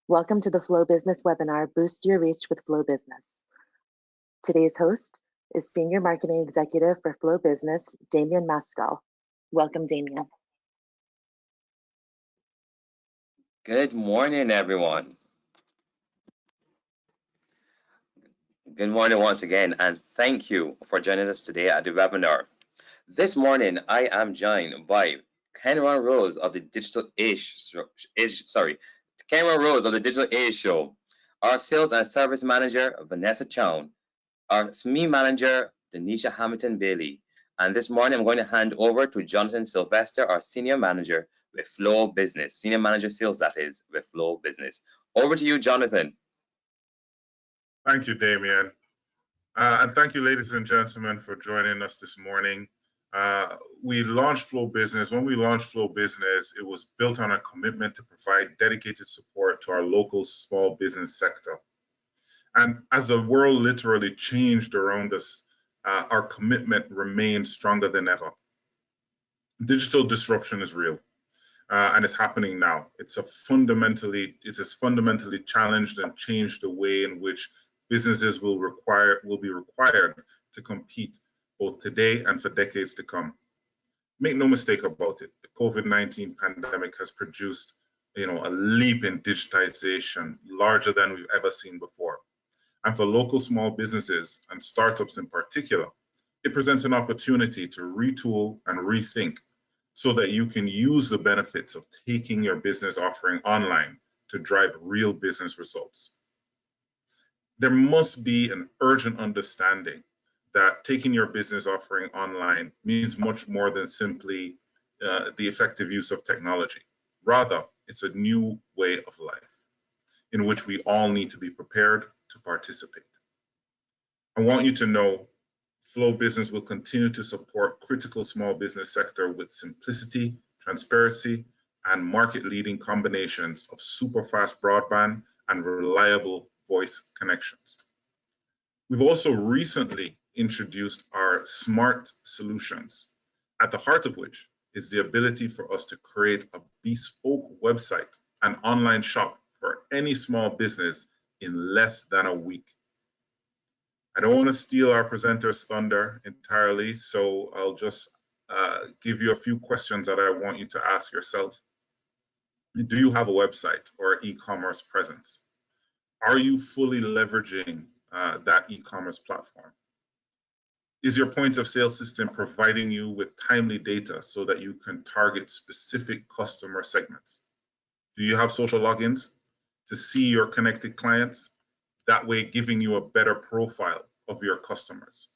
Welcome to the Flow Business webinar, Boost Your Reach with Flow Business. Today's host is Senior Marketing Executive for Flow Business, Damien Maskell. Welcome, Damien. Good morning, everyone. Good morning once again, and thank you for joining us today at the webinar. This morning, I am joined by Cameron Rose of the Digital Age Show, our Sales and Service Manager, Vanessa Chown, our SME Manager, Denisha Hamilton Bailey, and this morning I'm going to hand over to Jonathan Sylvester, our Senior Manager with Flow Business, Senior Manager Sales, that is, with Flow Business. Over to you, Jonathan. Thank you, Damien. And thank you, ladies and gentlemen, for joining us this morning. We launched Flow Business. When we launched Flow Business, it was built on a commitment to provide dedicated support to our local small business sector. And as the world literally changed around us, our commitment remains stronger than ever. Digital disruption is real, and it's happening now. It has fundamentally challenged and changed the way in which businesses will be required to compete both today and for decades to come. Make no mistake about it, the COVID-19 pandemic has produced a leap in digitization larger than we've ever seen before. And for local small businesses and startups in particular, it presents an opportunity to retool and rethink so that you can use the benefits of taking your business offering online to drive real business results. There must be an urgent understanding that taking your business offering online means much more than simply the effective use of technology. Rather, it's a new way of life in which we all need to be prepared to participate. I want you to know Flow Business will continue to support critical small business sector with simplicity, transparency, and market-leading combinations of super fast broadband and reliable voice connections. We've also recently introduced our smart solutions, at the heart of which is the ability for us to create a bespoke website and online shop for any small business in less than a week. I don't want to steal our presenter's thunder entirely, so I'll just give you a few questions that I want you to ask yourself. Do you have a website or e-commerce presence? Are you fully leveraging that e-commerce platform? Is your point of sale system providing you with timely data so that you can target specific customer segments? Do you have social logins to see your connected clients? That way giving you a better profile of your customers.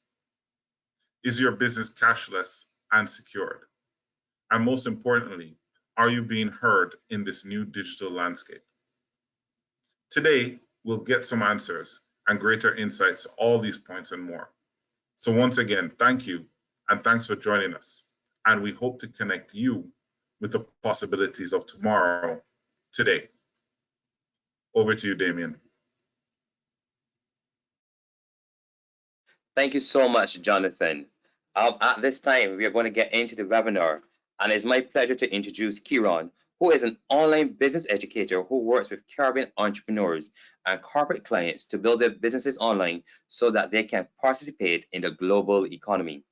Is your business cashless and secured? And most importantly, are you being heard in this new digital landscape? Today, we'll get some answers and greater insights to all these points and more. So once again, thank you, and thanks for joining us. And we hope to connect you with the possibilities of tomorrow, today. Over to you, Damien. Thank you so much, Jonathan. At this time, we are going to get into the webinar, and it's my pleasure to introduce Kieran, who is an online business educator who works with Caribbean entrepreneurs and corporate clients to build their businesses online so that they can participate in the global economy.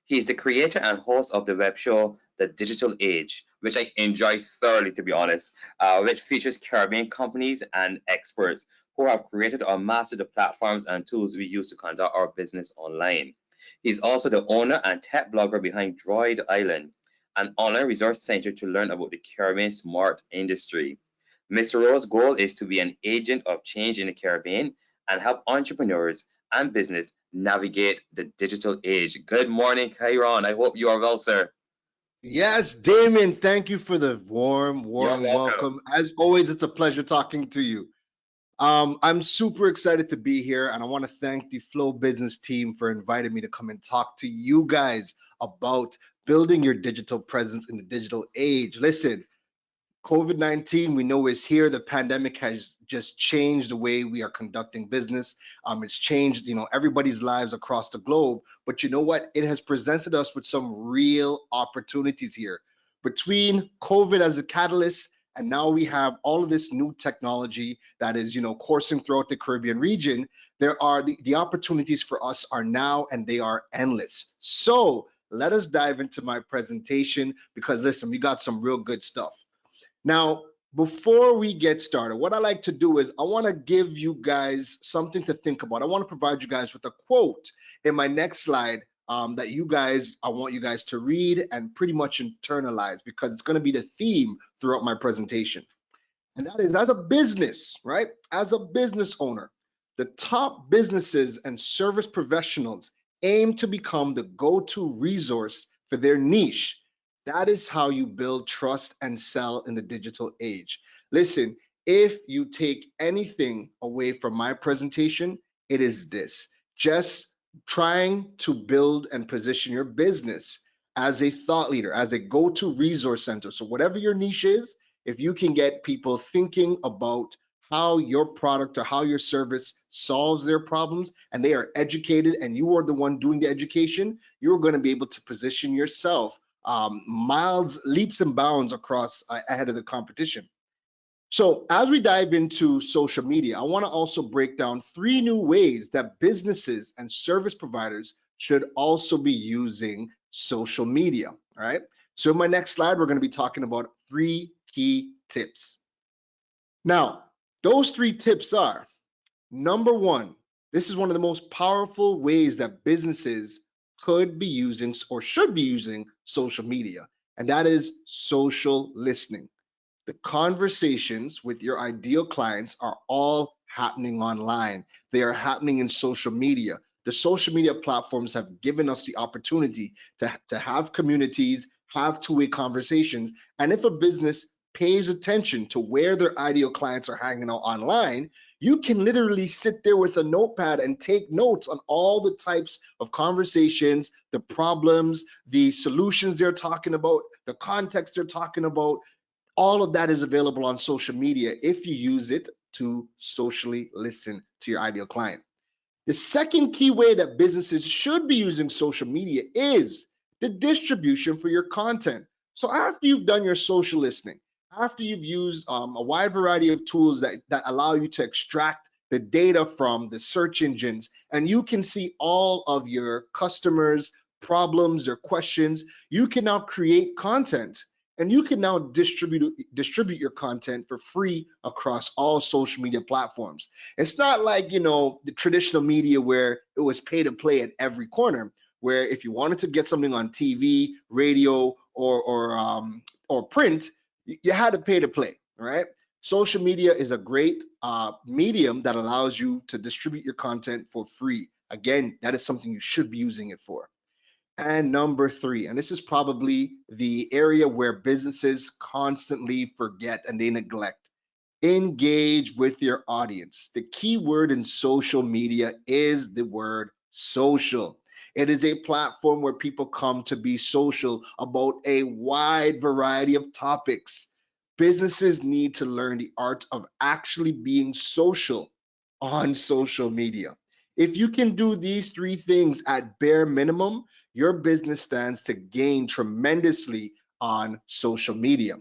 He is the creator and host of the web show, The Digital Age, which I enjoy thoroughly, to be honest, which features Caribbean companies and experts who have created or mastered the platforms and tools we use to conduct our business online. He's also the owner and tech blogger behind Droid Island, an online resource center to learn about the Caribbean smart industry. Mr. Rose's goal is to be an agent of change in the Caribbean and help entrepreneurs and business navigate the digital age. Good morning, Kieran. I hope you are well, sir. Yes, Damien, thank you for the warm welcome. As always, it's a pleasure talking to you. I'm super excited to be here, and I want to thank the Flow Business team for inviting me to come and talk to you guys about building your digital presence in the digital age. Listen, COVID-19, we know is here. The pandemic has just changed the way we are conducting business. It's changed, everybody's lives across the globe. But you know what? It has presented us with some real opportunities here. Between COVID as a catalyst And now we have all of this new technology that is, coursing throughout the Caribbean region. There are the opportunities for us are now, and they are endless. So let us dive into my presentation, because listen, we got some real good stuff. Now, before we get started, what I like to do is I want to give you guys something to think about. I want to provide you guys with a quote in my next slide that I want you guys to read and pretty much internalize, because it's going to be the theme throughout my presentation. And that is, as a business, right? As a business owner, the top businesses and service professionals aim to become the go-to resource for their niche. That is how you build trust and sell in the digital age. Listen, if you take anything away from my presentation, it is this: just trying to build and position your business as a thought leader, as a go-to resource center. So whatever your niche is, if you can get people thinking about how your product or how your service solves their problems, and they are educated and you are the one doing the education, you're going to be able to position yourself leaps and bounds across ahead of the competition. So as we dive into social media, I want to also break down 3 new ways that businesses and service providers should also be using social media. All right. So in my next slide, we're going to be talking about 3 key tips. Now, those 3 tips are: number 1, this is one of the most powerful ways that businesses could be using or should be using social media, and that is social listening. The conversations with your ideal clients are all happening online. They are happening in social media. The social media platforms have given us the opportunity to have communities, have two-way conversations. And if a business pays attention to where their ideal clients are hanging out online, you can literally sit there with a notepad and take notes on all the types of conversations, the problems, the solutions they're talking about, the context they're talking about. All of that is available on social media if you use it to socially listen to your ideal client. The second key way that businesses should be using social media is the distribution for your content. So after you've done your social listening, after you've used a wide variety of tools that allow you to extract the data from the search engines, and you can see all of your customers' problems or questions, you can now create content. And you can now distribute your content for free across all social media platforms. It's not like, the traditional media where it was pay to play at every corner, where if you wanted to get something on TV, radio, or print, you had to pay to play, right? Social media is a great medium that allows you to distribute your content for free. Again, that is something you should be using it for. And number 3, and this is probably the area where businesses constantly forget and they neglect: engage with your audience. The key word in social media is the word social. It is a platform where people come to be social about a wide variety of topics. Businesses need to learn the art of actually being social on social media. If you can do these 3 things at bare minimum, your business stands to gain tremendously on social media.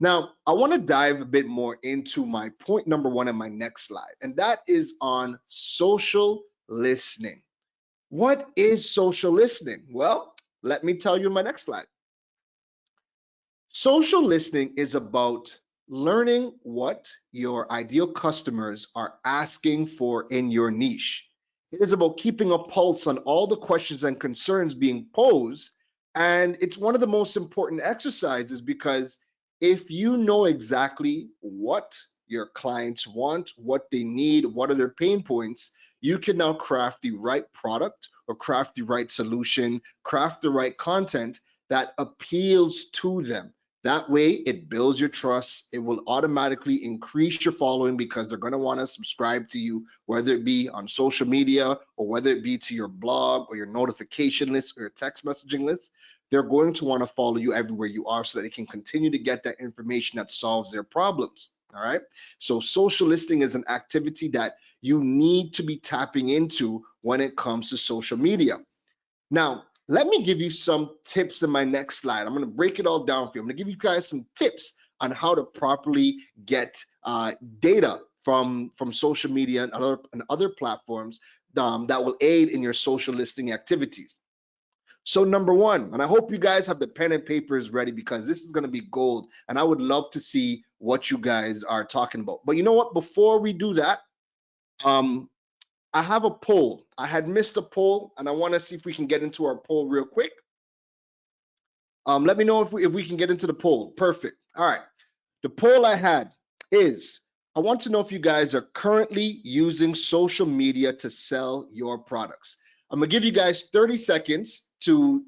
Now, I want to dive a bit more into my point number 1 in my next slide, and that is on social listening. What is social listening? Well, let me tell you in my next slide. Social listening is about learning what your ideal customers are asking for in your niche. It is about keeping a pulse on all the questions and concerns being posed. And it's one of the most important exercises, because if you know exactly what your clients want, what they need, what are their pain points, you can now craft the right product or craft the right solution, craft the right content that appeals to them. That way, it builds your trust. It will automatically increase your following, because they're going to want to subscribe to you, whether it be on social media or whether it be to your blog or your notification list or your text messaging list. They're going to want to follow you everywhere you are so that they can continue to get that information that solves their problems. All right. So social listening is an activity that you need to be tapping into when it comes to social media. Now, let me give you some tips in my next slide. I'm going to break it all down for you. I'm going to give you guys some tips on how to properly get data from social media and other platforms that will aid in your social listing activities. So number one, and I hope you guys have the pen and papers ready because this is going to be gold, and I would love to see what you guys are talking about. But you know what? Before we do that, I have a poll. I had missed a poll, and I want to see if we can get into our poll real quick. Let me know if we can get into the poll. Perfect. All right. The poll I had is, I want to know if you guys are currently using social media to sell your products. I'm gonna give you guys 30 seconds to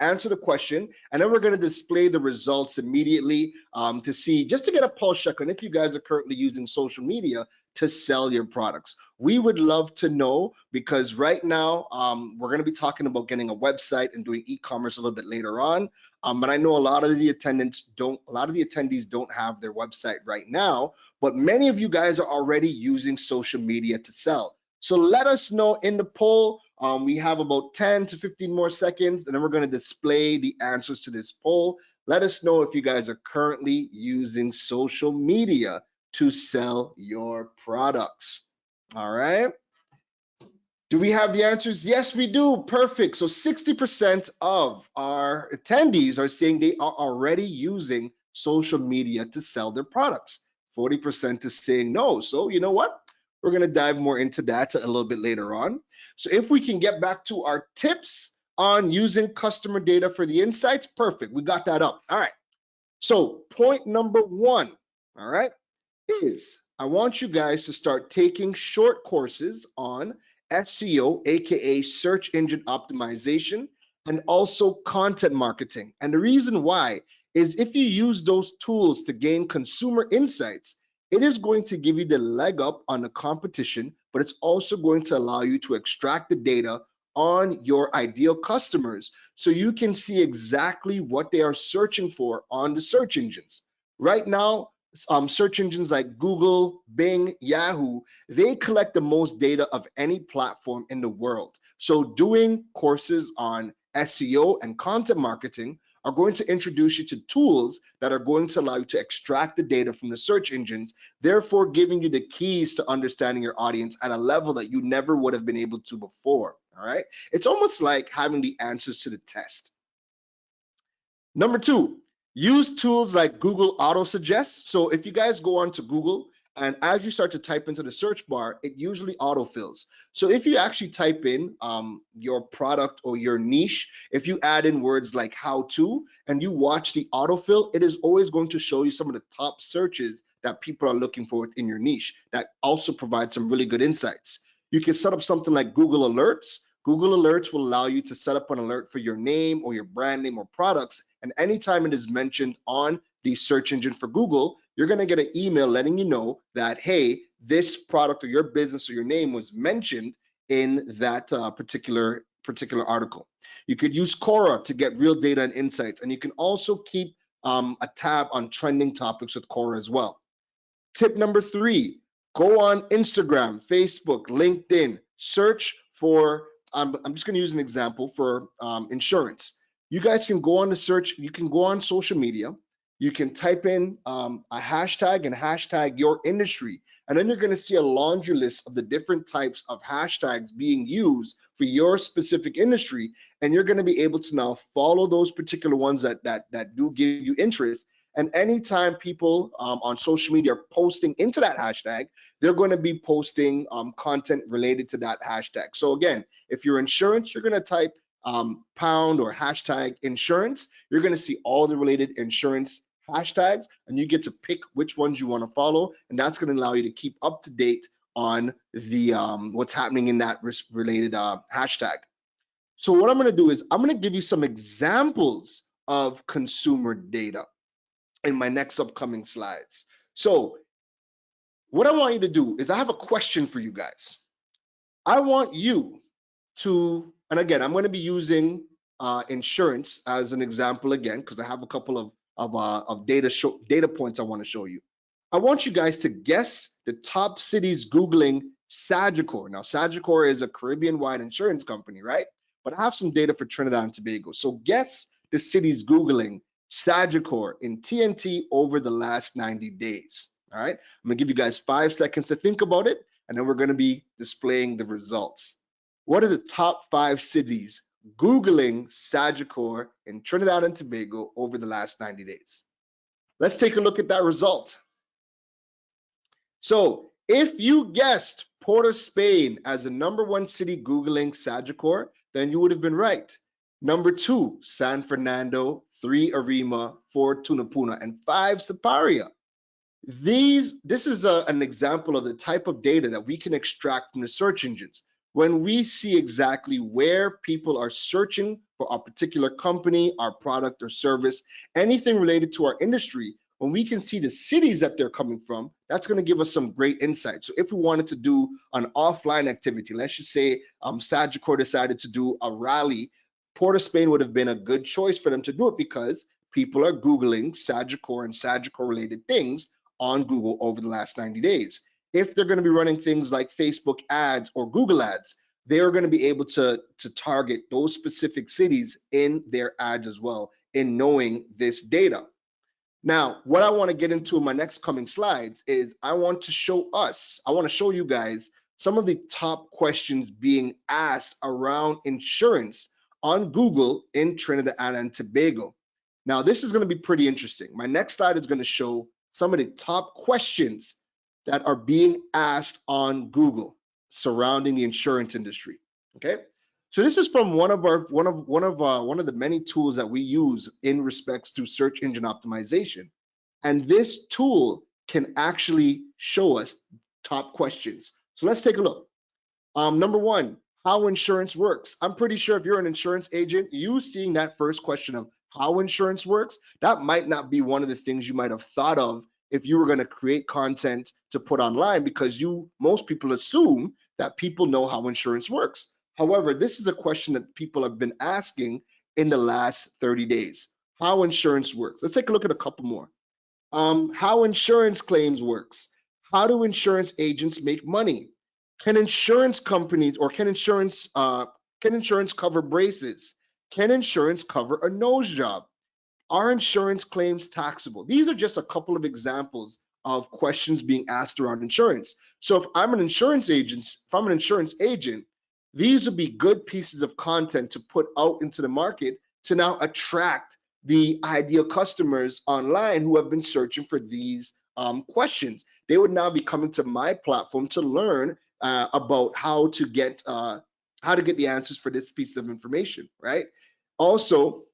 answer the question, and then we're gonna display the results immediately to see, just to get a pulse check on if you guys are currently using social media to sell your products. We would love to know, because right now we're gonna be talking about getting a website and doing e-commerce a little bit later on. But I know a lot of the attendees don't have their website right now, but many of you guys are already using social media to sell. So let us know in the poll. We have about 10 to 15 more seconds, and then we're going to display the answers to this poll. Let us know if you guys are currently using social media to sell your products. All right. Do we have the answers? Yes, we do. Perfect. So 60% of our attendees are saying they are already using social media to sell their products. 40% is saying no. So you know what? We're going to dive more into that a little bit later on. So if we can get back to our tips on using customer data for the insights, perfect. We got that up. All right. So point number one, all right, is I want you guys to start taking short courses on SEO, aka search engine optimization, and also content marketing. And the reason why is, if you use those tools to gain consumer insights, it is going to give you the leg up on the competition, but it's also going to allow you to extract the data on your ideal customers so you can see exactly what they are searching for on the search engines. Right now, search engines like Google, Bing, Yahoo, they collect the most data of any platform in the world. So doing courses on SEO and content marketing are going to introduce you to tools that are going to allow you to extract the data from the search engines, therefore giving you the keys to understanding your audience at a level that you never would have been able to before. All right. It's almost like having the answers to the test. Number two, use tools like Google Auto Suggest. So if you guys go onto Google, and as you start to type into the search bar, it usually autofills. So if you actually type in your product or your niche, if you add in words like how to, and you watch the autofill, it is always going to show you some of the top searches that people are looking for in your niche. That also provides some really good insights. You can set up something like Google Alerts. Google Alerts will allow you to set up an alert for your name or your brand name or products. And anytime it is mentioned on the search engine for Google, you're going to get an email letting you know that, hey, this product or your business or your name was mentioned in that particular article. You could use Quora to get real data and insights, and you can also keep a tab on trending topics with Quora as well. Tip number three, go on Instagram, Facebook, LinkedIn, search for, I'm just going to use an example for insurance. You guys can go on the search, you can go on social media, you can type in a hashtag and hashtag your industry, and then you're going to see a laundry list of the different types of hashtags being used for your specific industry, and you're going to be able to now follow those particular ones that do give you interest. And anytime people on social media are posting into that hashtag, they're going to be posting content related to that hashtag. So again, if you're insurance, you're going to type pound or hashtag insurance. You're going to see all the related insurance hashtags, and you get to pick which ones you want to follow, and that's going to allow you to keep up to date on the what's happening in that related hashtag. So what I'm going to do is I'm going to give you some examples of consumer data in my next upcoming slides. So what I want you to do is, I have a question for you guys. I want you to, and again, I'm going to be using insurance as an example again, because I have a couple of data points I want to show you. I want you guys to guess the top cities Googling Sagicor. Now, Sagicor is a Caribbean-wide insurance company, right? But I have some data for Trinidad and Tobago. So guess the cities Googling Sagicor in TNT over the last 90 days. All right, I'm gonna give you guys 5 seconds to think about it, and then we're gonna be displaying the results. What are the top 5 cities Googling Sagicor in Trinidad and Tobago over the last 90 days? Let's take a look at that result. So if you guessed Port of Spain as the #1 city Googling Sagicor, then you would have been right. Number 2, San Fernando, 3, Arima, 4, Tunapuna, and 5, Siparia. This is an example of the type of data that we can extract from the search engines. When we see exactly where people are searching for a particular company, our product or service, anything related to our industry, when we can see the cities that they're coming from, that's going to give us some great insight. So if we wanted to do an offline activity, let's just say Sagicor decided to do a rally, Port of Spain would have been a good choice for them to do it because people are Googling Sagicor and Sagicor related things on Google over the last 90 days. If they're going to be running things like Facebook ads or Google ads, they're going to be able to target those specific cities in their ads as well, in knowing this data. Now, what I want to get into in my next coming slides is I want to show you guys some of the top questions being asked around insurance on Google in Trinidad and Tobago. Now, this is going to be pretty interesting. My next slide is going to show some of the top questions that are being asked on Google surrounding the insurance industry. Okay, so this is from one of the many tools that we use in respects to search engine optimization, and this tool can actually show us top questions. So let's take a look. Number 1, how insurance works. I'm pretty sure if you're an insurance agent, you seeing that first question of how insurance works, that might not be one of the things you might have thought of if you were going to create content to put online, because most people assume that people know how insurance works. However, this is a question that people have been asking in the last 30 days. How insurance works. Let's take a look at a couple more. How insurance claims works. How do insurance agents make money? Can insurance companies or can insurance cover braces? Can insurance cover a nose job? Are insurance claims taxable? These are just a couple of examples of questions being asked around insurance. So if I'm an insurance agent, these would be good pieces of content to put out into the market to now attract the ideal customers online who have been searching for these questions. They would now be coming to my platform to learn about how to get the answers for this piece of information, right? Also,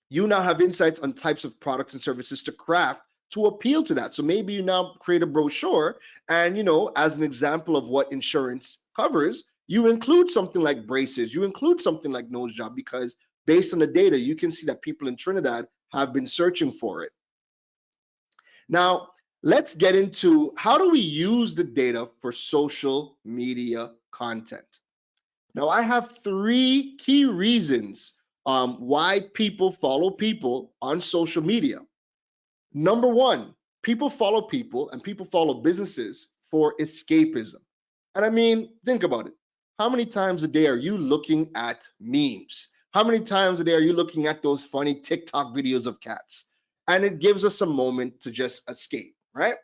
you now have insights on types of products and services to craft to appeal to that. So maybe you now create a brochure and, as an example of what insurance covers, you include something like braces, you include something like nose job, because based on the data, you can see that people in Trinidad have been searching for it. Now, let's get into how do we use the data for social media content. Now, I have 3 key reasons why people follow people on social media. Number 1, people follow people and people follow businesses for escapism. And I mean, think about it. How many times a day are you looking at memes? How many times a day are you looking at those funny TikTok videos of cats? And it gives us a moment to just escape, right?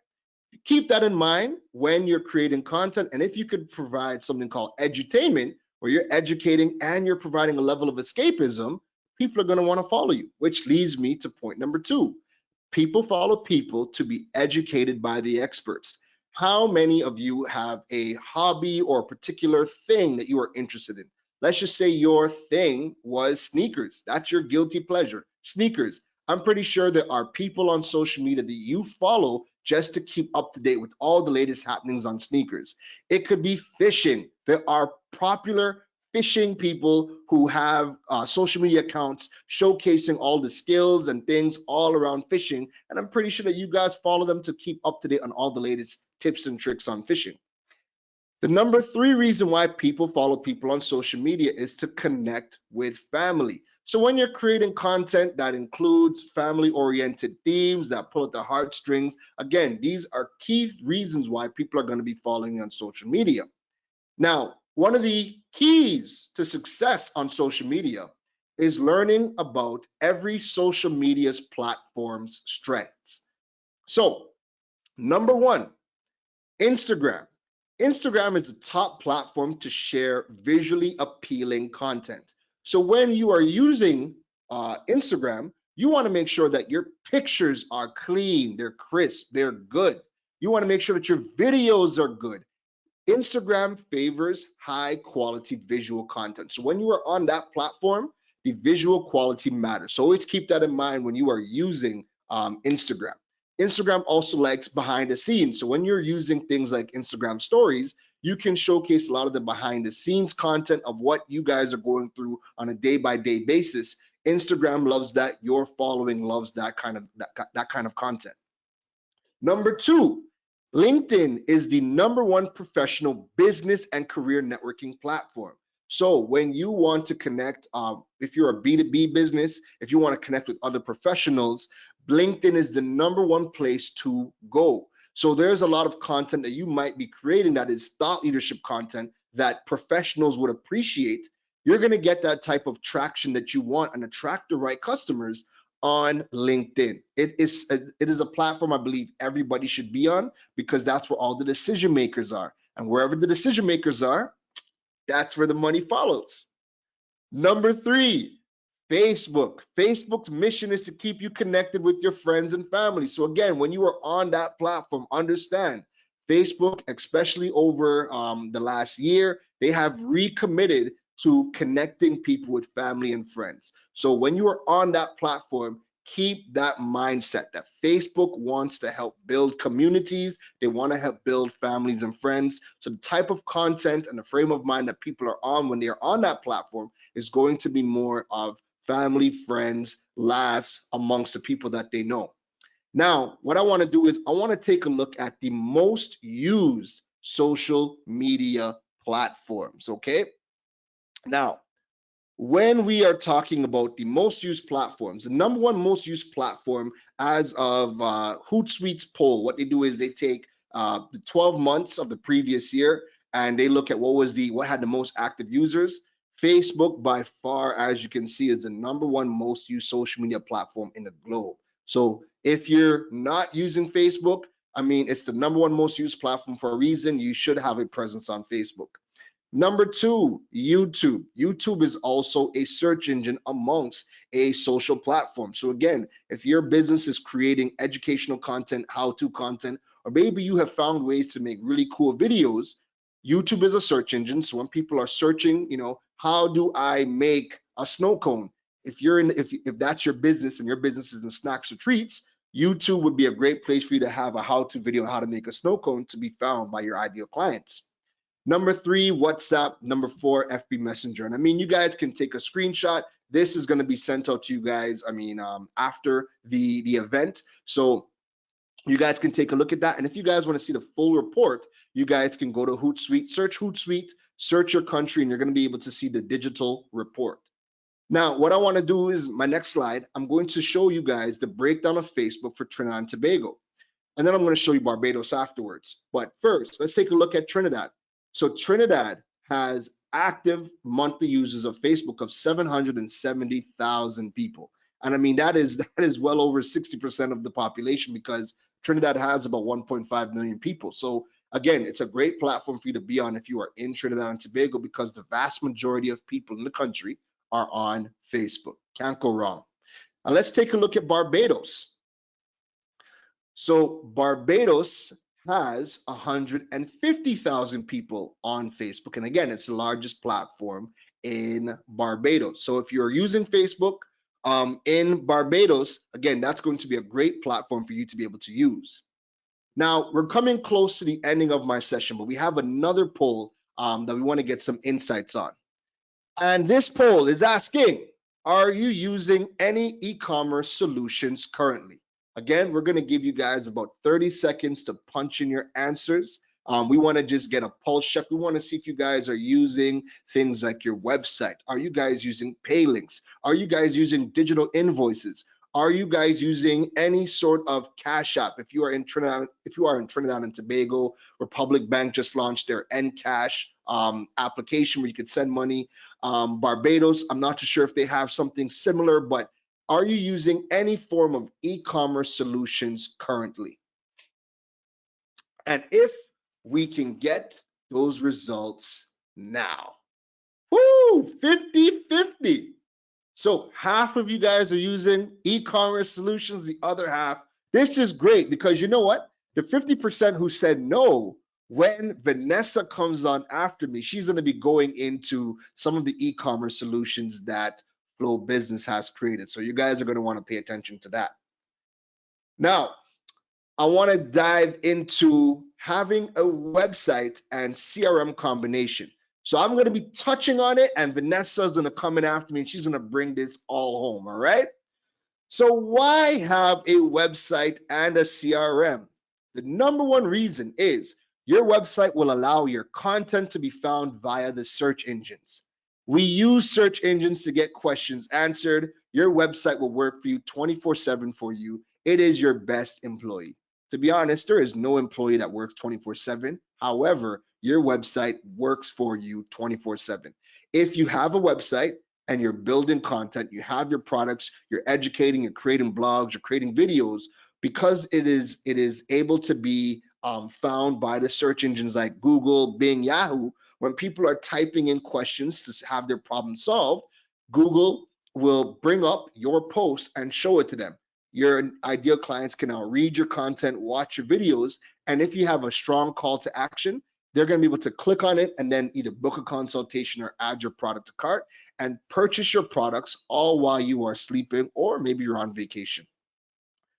Keep that in mind when you're creating content. And if you could provide something called edutainment, where you're educating and you're providing a level of escapism, people are going to want to follow you, which leads me to point number 2. People follow people to be educated by the experts. How many of you have a hobby or a particular thing that you are interested in? Let's just say your thing was sneakers. That's your guilty pleasure, sneakers. I'm pretty sure there are people on social media that you follow just to keep up to date with all the latest happenings on sneakers. It could be fishing. There are popular fishing people who have social media accounts showcasing all the skills and things all around fishing. And I'm pretty sure that you guys follow them to keep up to date on all the latest tips and tricks on fishing. The number 3 reason why people follow people on social media is to connect with family. So when you're creating content that includes family-oriented themes that pull at the heartstrings, again, these are key reasons why people are going to be following you on social media. Now, one of the keys to success on social media is learning about every social media's platform's strengths. So, number one, Instagram. Instagram is the top platform to share visually appealing content. So when you are using Instagram, you want to make sure that your pictures are clean, they're crisp, they're good. You want to make sure that your videos are good. Instagram favors high quality visual content. So when you are on that platform, the visual quality matters. So always keep that in mind when you are using Instagram. Instagram also likes behind the scenes. So when you're using things like Instagram stories, you can showcase a lot of the behind the scenes content of what you guys are going through on a day by day basis. Instagram loves that. Your following loves that kind of content. Number two, LinkedIn is the number one professional business and career networking platform. So when you want to connect, if you're a B2B business, if you want to connect with other professionals, LinkedIn is the number one place to go. So there's a lot of content that you might be creating that is thought leadership content that professionals would appreciate. You're going to get that type of traction that you want and attract the right customers on LinkedIn. It is a platform I believe everybody should be on because that's where all the decision makers are. And wherever the decision makers are, that's where the money follows. Number three, Facebook. Facebook's mission is to keep you connected with your friends and family. So again, when you are on that platform, understand Facebook, especially over the last year, they have recommitted to connecting people with family and friends. So when you are on that platform, keep that mindset that Facebook wants to help build communities. They want to help build families and friends. So the type of content and the frame of mind that people are on when they are on that platform is going to be more of family, friends, laughs amongst the people that they know. Now, what I want to do is I want to take a look at the most used social media platforms, okay? Now, when we are talking about the most used platforms, the number one most used platform as of Hootsuite's poll, what they do is they take the 12 months of the previous year and they look at what had the most active users. Facebook, by far, as you can see, is the number one most used social media platform in the globe. So if you're not using Facebook, I mean, it's the number one most used platform for a reason. You should have a presence on Facebook. Number two, YouTube. YouTube is also a search engine amongst a social platform. So again, if your business is creating educational content, how-to content, or maybe you have found ways to make really cool videos, YouTube is a search engine. So when people are searching, how do I make a snow cone? If that's your business and your business is in snacks or treats, YouTube would be a great place for you to have a how-to video on how to make a snow cone to be found by your ideal clients. Number three, WhatsApp. Number four, FB Messenger. And I mean, you guys can take a screenshot. This is going to be sent out to you guys, after the event. So you guys can take a look at that. And if you guys want to see the full report, you guys can go to Hootsuite, search Hootsuite, search your country, and you're going to be able to see the digital report. Now, what I want to do is my next slide, I'm going to show you guys the breakdown of Facebook for Trinidad and Tobago. And then I'm going to show you Barbados afterwards. But first, let's take a look at Trinidad. So Trinidad has active monthly users of Facebook of 770,000 people. And I mean, that is well over 60% of the population because Trinidad has about 1.5 million people. So again, it's a great platform for you to be on if you are in Trinidad and Tobago because the vast majority of people in the country are on Facebook. Can't go wrong. Now let's take a look at Barbados. So Barbados has 150,000 people on Facebook. And again, it's the largest platform in Barbados. So if you're using Facebook in Barbados, again, that's going to be a great platform for you to be able to use. Now, we're coming close to the ending of my session, but we have another poll that we want to get some insights on. And this poll is asking, are you using any e-commerce solutions currently? Again, we're going to give you guys about 30 seconds to punch in your answers. We want to just get a pulse check. We want to see if you guys are using things like your website. Are you guys using pay links? Are you guys using digital invoices? Are you guys using any sort of cash app? If you are in Trinidad and Tobago, Republic Bank just launched their Encash application where you could send money. Barbados, I'm not too sure if they have something similar, but are you using any form of e-commerce solutions currently? And if we can get those results now, woo, 50-50. So half of you guys are using e-commerce solutions, the other half. This is great because you know what? The 50% who said no, when Vanessa comes on after me, she's going to be going into some of the e-commerce solutions that Flow Business has created. So you guys are going to want to pay attention to that. Now, I want to dive into having a website and CRM combination. So I'm going to be touching on it, and Vanessa's going to come in after me, and she's going to bring this all home, all right? So why have a website and a CRM? The number one reason is your website will allow your content to be found via the search engines. We use search engines to get questions answered. Your website will work for you 24/7 for you. It is your best employee. To be honest, there is no employee that works 24/7. However, your website works for you 24/7. If you have a website and you're building content, you have your products, you're educating, you're creating blogs, you're creating videos, because it is able to be found by the search engines like Google, Bing, Yahoo. When people are typing in questions to have their problem solved, Google will bring up your post and show it to them. Your ideal clients can now read your content, watch your videos, and if you have a strong call to action, they're going to be able to click on it and then either book a consultation or add your product to cart and purchase your products all while you are sleeping or maybe you're on vacation.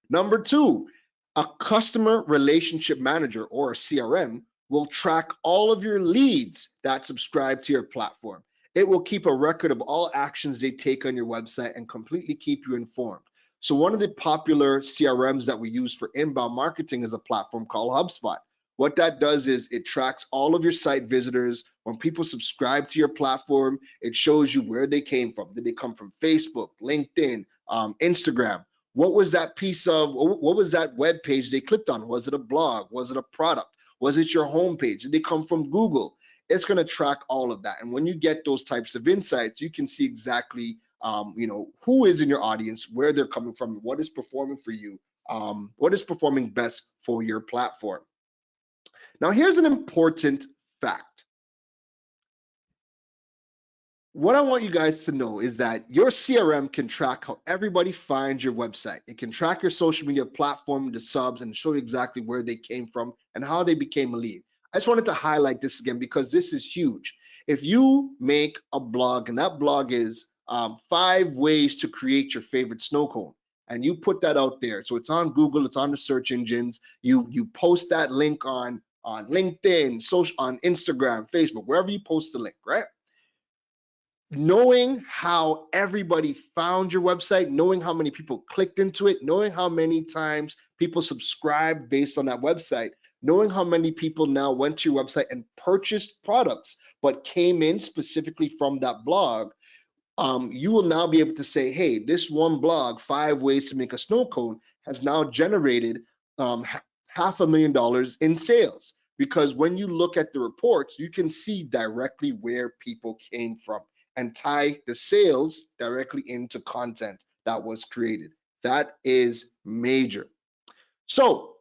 Number two, a customer relationship manager or a CRM will track all of your leads that subscribe to your platform. It will keep a record of all actions they take on your website and completely keep you informed. So one of the popular CRMs that we use for inbound marketing is a platform called HubSpot. What that does is it tracks all of your site visitors. When people subscribe to your platform, it shows you where they came from. Did they come from Facebook, LinkedIn, Instagram? What was that piece of, what was that web page they clicked on? Was it a blog? Was it a product? Was it your homepage? Did they come from Google? It's going to track all of that. And when you get those types of insights, you can see exactly who is in your audience, where they're coming from, what is performing for you, what is performing best for your platform. Now, here's an important fact. What I want you guys to know is that your CRM can track how everybody finds your website. It can track your social media platform, the subs, and show you exactly where they came from and how they became a lead. I just wanted to highlight this again because this is huge. If you make a blog and that blog is 5 ways to create your favorite snow cone, and you put that out there, so it's on Google, it's on the search engines, you post that link on LinkedIn, social, on Instagram, Facebook, wherever you post the link, right? Knowing how everybody found your website, knowing how many people clicked into it, knowing how many times people subscribed based on that website, knowing how many people now went to your website and purchased products but came in specifically from that blog, you will now be able to say, hey, this one blog, 5 ways to make a snow cone, has now generated $500,000 in sales. Because when you look at the reports, you can see directly where people came from and tie the sales directly into content that was created. That is major. So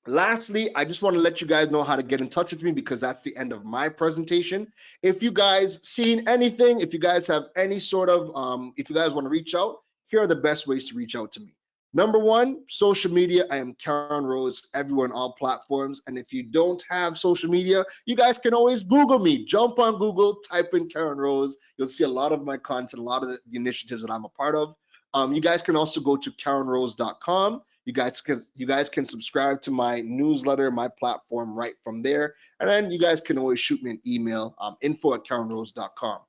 lastly, I just want to let you guys know how to get in touch with me because that's the end of my presentation. If you guys seen anything, if you guys have any sort of, if you guys want to reach out, here are the best ways to reach out to me. Number one, social media. I am Karen Rose everywhere on all platforms. And if you don't have social media, you guys can always Google me. Jump on Google, type in Karen Rose. You'll see a lot of my content, a lot of the initiatives that I'm a part of. You guys can also go to KarenRose.com. You guys can subscribe to my newsletter, my platform right from there. And then you guys can always shoot me an email, info@KarenRose.com.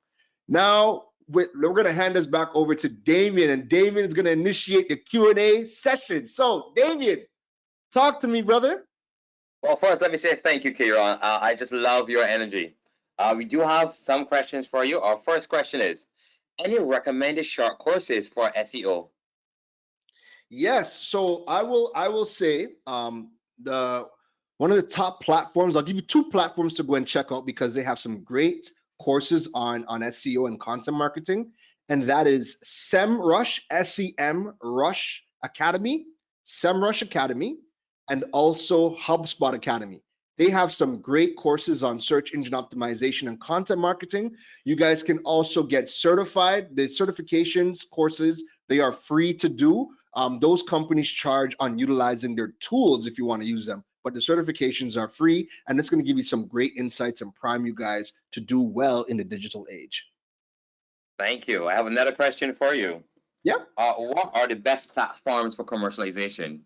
Now, we're going to hand this back over to Damien, and Damien is going to initiate the Q&A session. So, Damien, talk to me, brother. Well, first, let me say thank you, Kieran. I just love your energy. We do have some questions for you. Our first question is, any recommended short courses for SEO? Yes, so I will say One of the top platforms, I'll give you two platforms to go and check out because they have some great courses on SEO and content marketing. And that is SEMrush, SEM Rush Academy, SEMrush Academy, and also HubSpot Academy. They have some great courses on search engine optimization and content marketing. You guys can also get certified. The certifications courses, they are free to do. Those companies charge on utilizing their tools if you want to use them, but the certifications are free, and it's going to give you some great insights and prime you guys to do well in the digital age. Thank you. I have another question for you. Yeah. What are the best platforms for commercialization?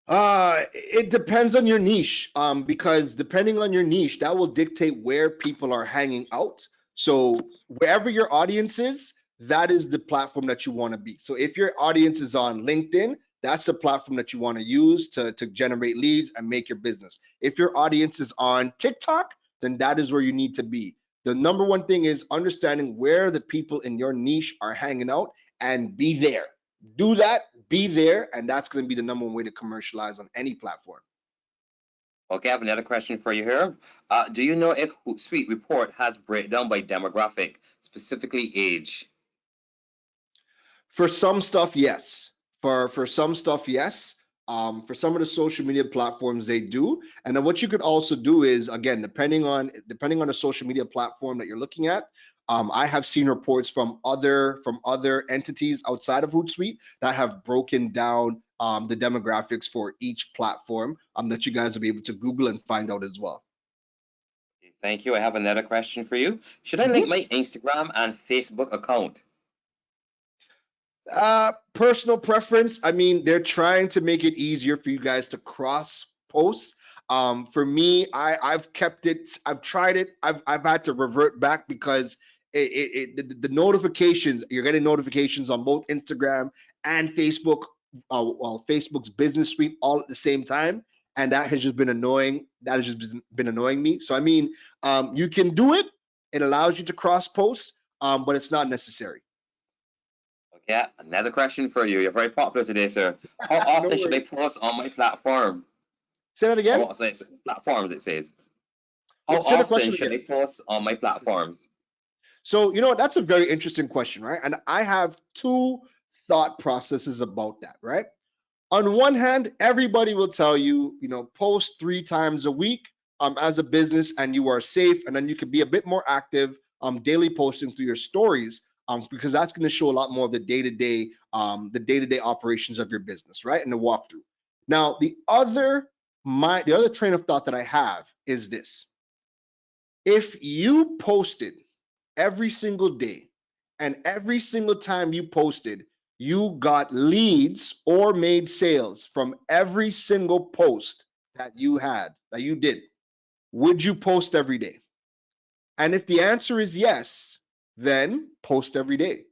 It depends on your niche, because depending on your niche, that will dictate where people are hanging out. So wherever your audience is, that is the platform that you want to be. So if your audience is on LinkedIn, that's the platform that you want to use to generate leads and make your business. If your audience is on TikTok, then that is where you need to be. The number one thing is understanding where the people in your niche are hanging out and be there. Do that, be there, and that's going to be the number one way to commercialize on any platform. Okay, I have another question for you here. Do you know if Hootsuite report has breakdown by demographic, specifically age? For some stuff, yes. For some stuff, yes. For some of the social media platforms, they do. And then what you could also do is, again, depending on the social media platform that you're looking at, I have seen reports from other entities outside of Hootsuite that have broken down the demographics for each platform that you guys will be able to Google and find out as well. Thank you. I have another question for you. Should I link my Instagram and Facebook account? Personal preference. I mean, they're trying to make it easier for you guys to cross post. For me, I've kept it. I've tried it. I've had to revert back because the notifications, you're getting notifications on both Instagram and Facebook. Well, Facebook's business suite all at the same time, and that has just been annoying. That has just been annoying me. So I mean, you can do it. It allows you to cross post, but it's not necessary. Okay, another question for you. You're very popular today, sir. How often should I post on my platform? Say that again. Platforms, it says. How Say the often question should I again. post on my platforms? So, you know, that's a very interesting question, right? And I have two thought processes about that, right? On one hand, everybody will tell you, you know, post 3 times a week as a business and you are safe. And then you can be a bit more active daily posting through your stories because that's going to show a lot more of the day-to-day operations of your business, right? And the walkthrough. Now, the other train of thought that I have is this. If you posted every single day and every single time you posted, you got leads or made sales from every single post that you did, would you post every day? And if the answer is yes, then post every day.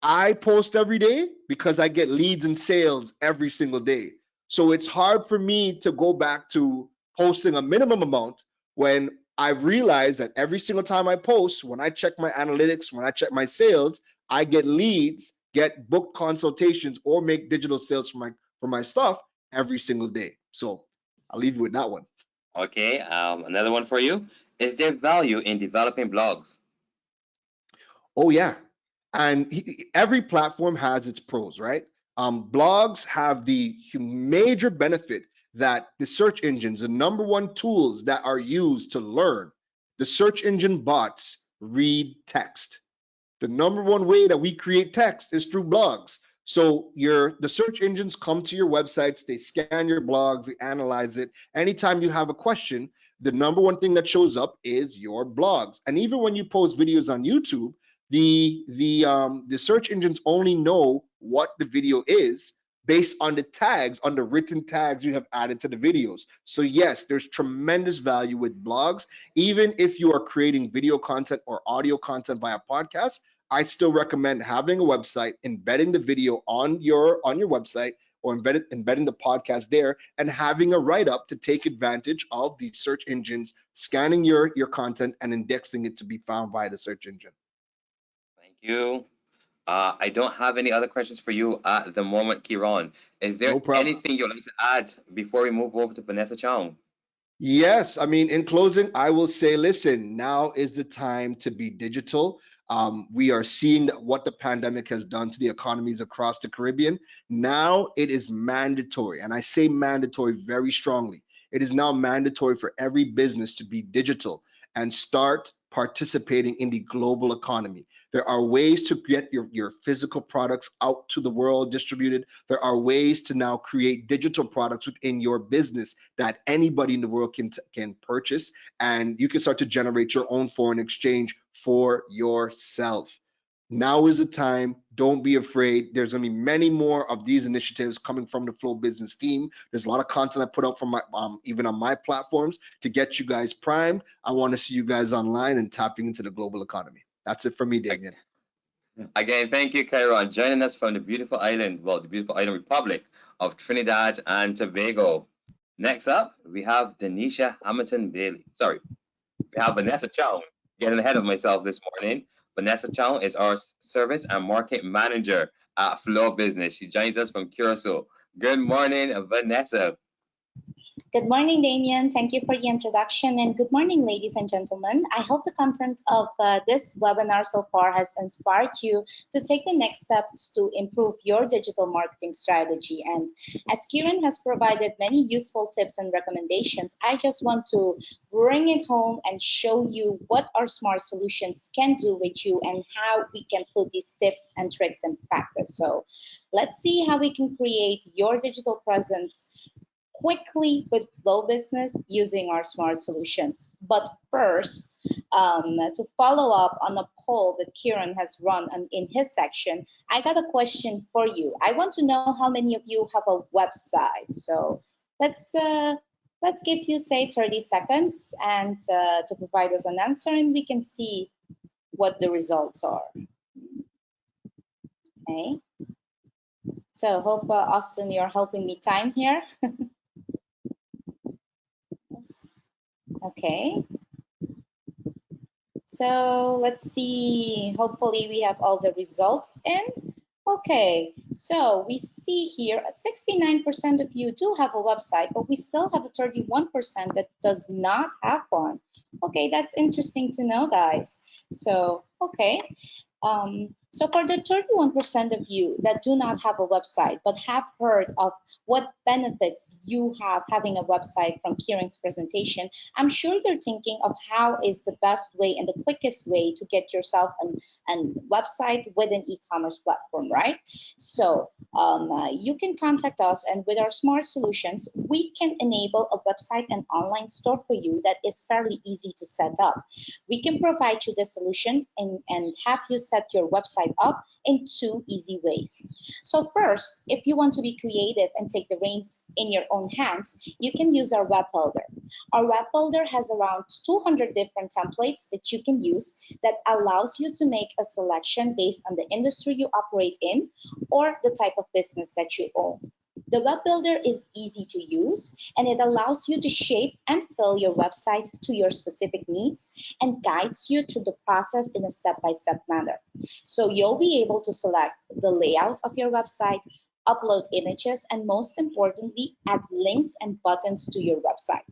I post every day because I get leads and sales every single day. So it's hard for me to go back to posting a minimum amount when I've realized that every single time I post, when I check my analytics, when I check my sales, I get leads, get booked consultations, or make digital sales for my stuff every single day. So I'll leave you with that one. Okay, another one for you. Is there value in developing blogs? Oh yeah, and every platform has its pros, right? Blogs have the major benefit that the search engines, the number one tools that are used to learn, the search engine bots read text. The number one way that we create text is through blogs. So the search engines come to your websites, they scan your blogs, they analyze it. Anytime you have a question, the number one thing that shows up is your blogs. And even when you post videos on YouTube, the search engines only know what the video is based on the tags, on the written tags you have added to the videos. So yes, there's tremendous value with blogs. Even if you are creating video content or audio content via podcast, I still recommend having a website, embedding the video on your website, or embedding the podcast there, and having a write-up to take advantage of the search engines scanning your content and indexing it to be found by the search engine. Thank you. I don't have any other questions for you at the moment, Kieran. Is there No problem. anything you'd like to add before we move over to Vanessa Chong? Yes, I mean, in closing, I will say, listen, now is the time to be digital. We are seeing what the pandemic has done to the economies across the Caribbean. Now it is mandatory, and I say mandatory very strongly. It is now mandatory for every business to be digital and start participating in the global economy. There are ways to get your physical products out to the world distributed. There are ways to now create digital products within your business that anybody in the world can purchase, and you can start to generate your own foreign exchange for yourself. Now is the time. Don't be afraid. There's going to be many more of these initiatives coming from the Flow Business team. There's a lot of content I put out from my even on my platforms to get you guys primed. I want to see you guys online and tapping into the global economy. That's it for me, Damien. Again, thank you, Kieran, joining us from the beautiful island, well, the beautiful island republic of Trinidad and Tobago. Next up, we have Denisha Hamilton Bailey. Sorry, we have Vanessa Chong. Getting ahead of myself this morning. Vanessa Chong is our service and market manager at Flow Business. She joins us from Curacao. Good morning, Vanessa. Good morning, Damien. Thank you for the introduction, and good morning, ladies and gentlemen. I hope the content of this webinar so far has inspired you to take the next steps to improve your digital marketing strategy. And as Kieran has provided many useful tips and recommendations, I just want to bring it home and show you what our smart solutions can do with you and how we can put these tips and tricks in practice. So let's see how we can create your digital presence quickly with Flow Business using our smart solutions. But first, to follow up on a poll that Kieran has run in his section, I got a question for you. I want to know how many of you have a website. So let's give you, say, 30 seconds and to provide us an answer, and we can see what the results are. Okay. So hope, Austin, you're helping me time here. Okay, so let's see, hopefully we have all the results in. Okay, so we see here 69% of you do have a website, but we still have a 31% that does not have one. Okay, that's interesting to know, guys. So, okay. So for the 31% of you that do not have a website but have heard of what benefits you have having a website from Kieran's presentation, I'm sure you're thinking of how is the best way and the quickest way to get yourself a website with an e-commerce platform, right? So you can contact us, and with our smart solutions, we can enable a website and online store for you that is fairly easy to set up. We can provide you the solution and have you set your website up in 2 easy ways. So first, if you want to be creative and take the reins in your own hands, you can use our web builder. Our web builder has around 200 different templates that you can use that allows you to make a selection based on the industry you operate in or the type of business that you own. The web builder is easy to use, and it allows you to shape and fill your website to your specific needs and guides you through the process in a step-by-step manner. So you'll be able to select the layout of your website, upload images, and most importantly, add links and buttons to your website.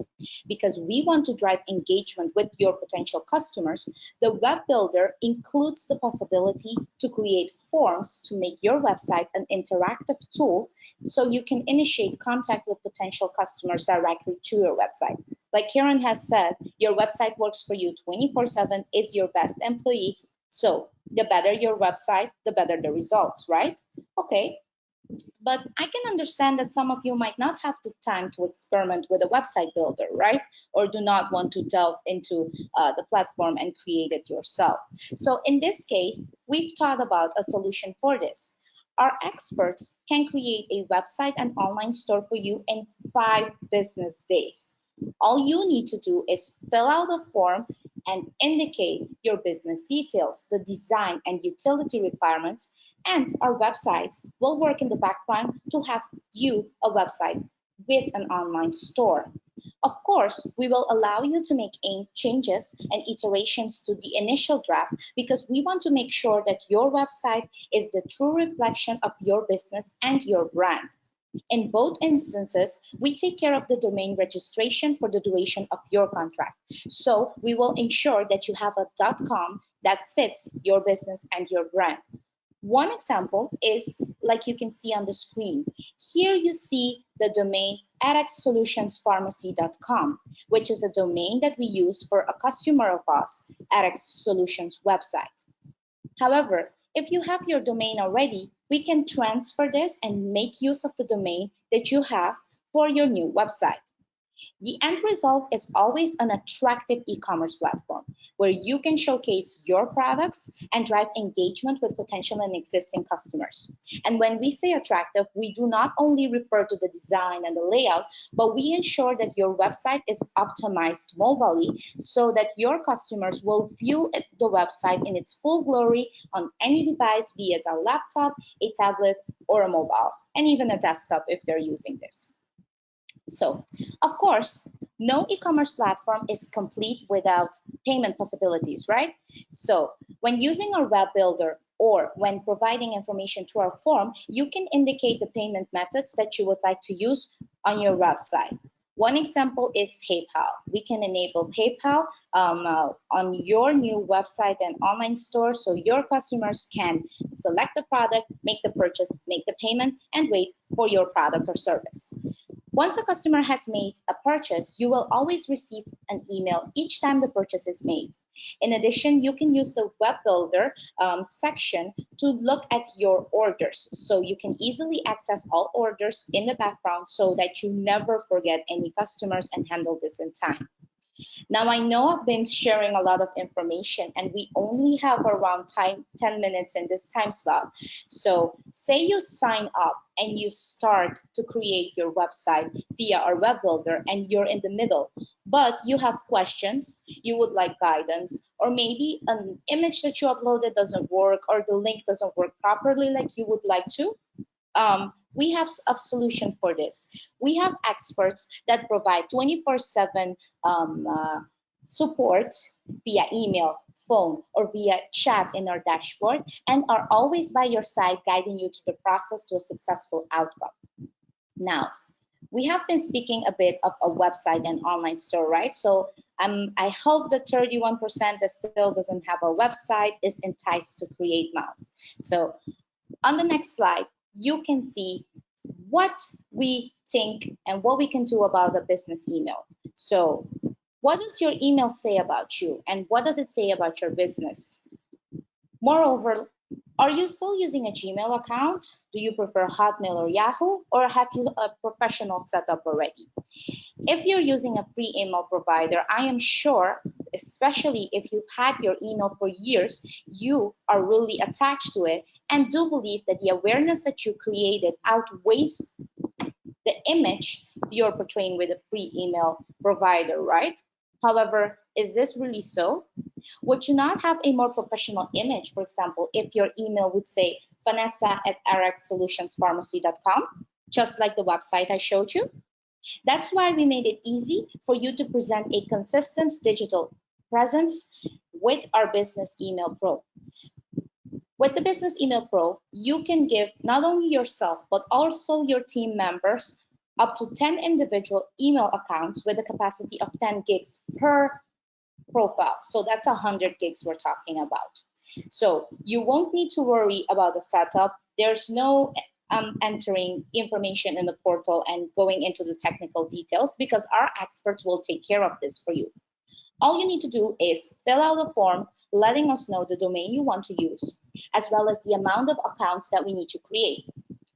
Because we want to drive engagement with your potential customers, the web builder includes the possibility to create forms to make your website an interactive tool so you can initiate contact with potential customers directly to your website. Like Kieran has said, your website works for you 24/7, is your best employee. So the better your website, the better the results, right? Okay. But I can understand that some of you might not have the time to experiment with a website builder, right? Or do not want to delve into the platform and create it yourself. So in this case, we've thought about a solution for this. Our experts can create a website and online store for you in 5 business days. All you need to do is fill out a form and indicate your business details, the design and utility requirements, and our websites will work in the background to have you a website with an online store. Of course, we will allow you to make changes and iterations to the initial draft because we want to make sure that your website is the true reflection of your business and your brand. In both instances, we take care of the domain registration for the duration of your contract. So we will ensure that you have a .com that fits your business and your brand. One example is like you can see on the screen. Here you see the domain rxsolutionspharmacy.com, which is a domain that we use for a customer of us, RX Solutions website. However, if you have your domain already, we can transfer this and make use of the domain that you have for your new website. The end result is always an attractive e-commerce platform where you can showcase your products and drive engagement with potential and existing customers. And when we say attractive, we do not only refer to the design and the layout, but we ensure that your website is optimized mobilely so that your customers will view the website in its full glory on any device, be it a laptop, a tablet, or a mobile, and even a desktop if they're using this. So, of course, no e-commerce platform is complete without payment possibilities, right? So, when using our web builder or when providing information through our form, you can indicate the payment methods that you would like to use on your website. One example is PayPal. We can enable PayPal on your new website and online store so your customers can select the product, make the purchase, make the payment, and wait for your product or service. Once a customer has made a purchase, you will always receive an email each time the purchase is made. In addition, you can use the web builder section to look at your orders. So you can easily access all orders in the background so that you never forget any customers and handle this in time. Now, I know I've been sharing a lot of information and we only have around 10 minutes in this time slot. So say you sign up and you start to create your website via our web builder and you're in the middle, but you have questions, you would like guidance, or maybe an image that you uploaded doesn't work or the link doesn't work properly like you would like to. We have a solution for this. We have experts that provide 24/7 support via email, phone, or via chat in our dashboard and are always by your side guiding you through the process to a successful outcome. Now, we have been speaking a bit of a website and online store, right? So I hope the 31% that still doesn't have a website is enticed to create now. So on the next slide, you can see what we think and what we can do about a business email. So what does your email say about you and what does it say about your business? Moreover, are you still using a Gmail account? Do you prefer Hotmail or Yahoo, or have you a professional setup already? If you're using a free email provider, I am sure, especially if you've had your email for years, you are really attached to it and do believe that the awareness that you created outweighs the image you're portraying with a free email provider, right? However, is this really so? Would you not have a more professional image, for example, if your email would say vanessa@rxsolutionspharmacy.com, just like the website I showed you? That's why we made it easy for you to present a consistent digital presence with our Business Email Pro. With the Business Email Pro, you can give not only yourself, but also your team members up to 10 individual email accounts with a capacity of 10 gigs per profile. So that's 100 gigs we're talking about. So you won't need to worry about the setup. There's no entering information in the portal and going into the technical details because our experts will take care of this for you. All you need to do is fill out a form letting us know the domain you want to use, as well as the amount of accounts that we need to create.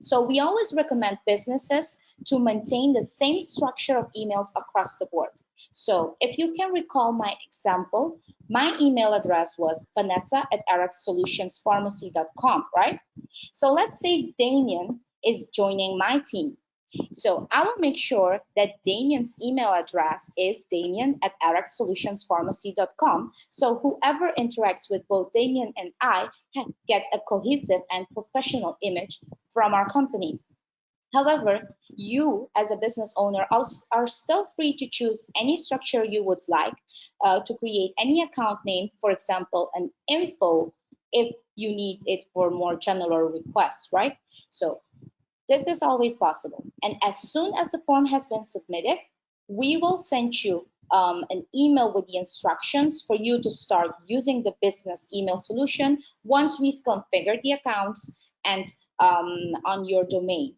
So we always recommend businesses to maintain the same structure of emails across the board. So if you can recall my example, my email address was vanessa@rxsolutionspharmacy.com, right? So let's say Damien is joining my team. So I will make sure that Damien's email address is damien@rxsolutionspharmacy.com. So whoever interacts with both Damien and I get a cohesive and professional image from our company. However, you as a business owner are still free to choose any structure you would like to create any account name, for example, an info, if you need it for more general requests, right? So this is always possible. And as soon as the form has been submitted, we will send you an email with the instructions for you to start using the business email solution once we've configured the accounts and on your domain.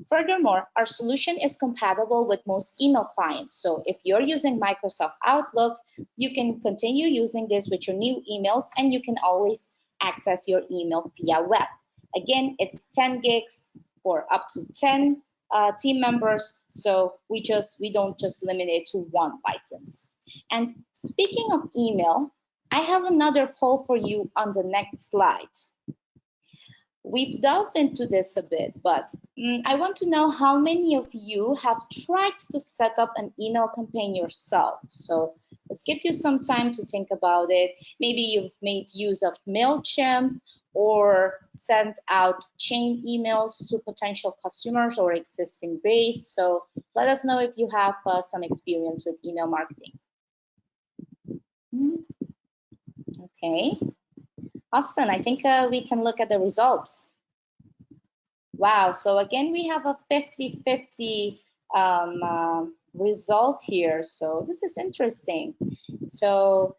Furthermore, our solution is compatible with most email clients. So if you're using Microsoft Outlook, you can continue using this with your new emails, and you can always access your email via web. Again, it's 10 gigs for up to 10 team members. So we don't just limit it to one license. And speaking of email, I have another poll for you on the next slide. We've delved into this a bit, but I want to know how many of you have tried to set up an email campaign yourself. So let's give you some time to think about it. Maybe you've made use of MailChimp or sent out chain emails to potential customers or existing base. So let us know if you have some experience with email marketing. Okay. Austin, I think we can look at the results. Wow, so again, we have a 50-50 result here. So this is interesting. So